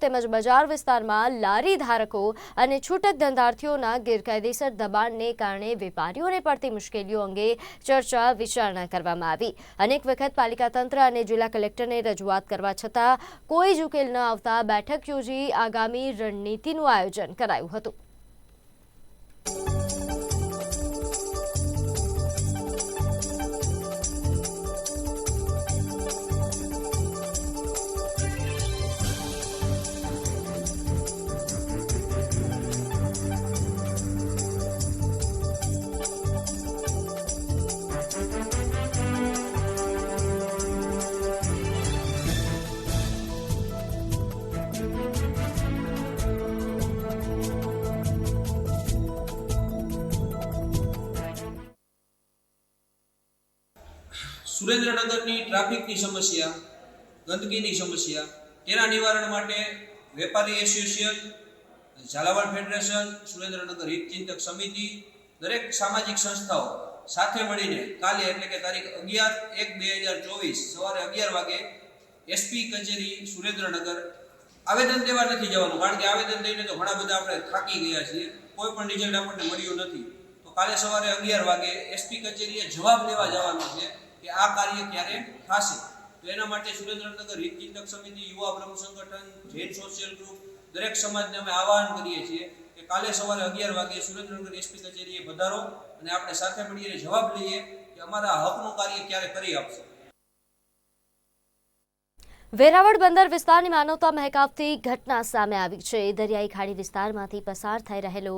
તેમજ બજાર વિસ્તારમાં લારી ધારકો અને છૂટક ધંધાર્થીઓના ગેરકાયદેસર દબાણને કારણે વેપારીઓને પડતી મુશ્કેલીઓ અંગે ચર્ચા વિચારણા કરવામાં આવી। અનેક વખત પાલિકા તંત્ર અને જિલ્લા કલેક્ટરને રજૂઆત કરવા છતાં કોઈ જ ઉકેલ ન આવતા બેઠક યોજી આગામી રણનીતિનું આયોજન કરાયું હતું। સુરેન્દ્રનગરની ટ્રાફિકની સમસ્યા, ગંદકીની સમસ્યા, તેના નિવારણ માટે વેપારી એસોસિએશન, ઝાલાવાડ ફેડરેશન, સુરેન્દ્રનગર હિતચિંતક સમિતિ, દરેક સામાજિક સંસ્થાઓ સાથે મળીને કાલે એટલે કે તારીખ 11/1/2024 સવારે 11 વાગે એસપી કચેરી સુરેન્દ્રનગર આવેદન દેવા નથી જવાનું, કારણ કે આવેદન દઈને તો ઘણા બધા આપણે થાકી ગયા છીએ, કોઈ પણ રિઝલ્ટ આપણને મળ્યું નથી। તો કાલે સવારે 11 વાગે એસપી કચેરીએ જવાબ લેવા જવાનો છે કે આ કાર્ય ક્યારે થશે। તો એના માટે સુરેન્દ્રનગર હિતચિંતક સમિતિ, યુવા બ્રહ્મ સંગઠન, જૈન સોશિયલ ગ્રુપ દરેક સમાજને અમે આહવાન કરીએ છીએ કે કાલે સવારે 11 વાગે સુરેન્દ્રનગર એસપી કચેરીએ પધારો અને આપણે સાથે મળીને જવાબ લઈએ કે અમારા હકનું કાર્ય ક્યારે કરી આપશે। વેરાવળ બંદર વિસ્તારની માનવતા મહેકાવતી ઘટના સામે આવી છે। દરિયાઈ ખાડી વિસ્તારમાંથી પસાર થઈ રહેલો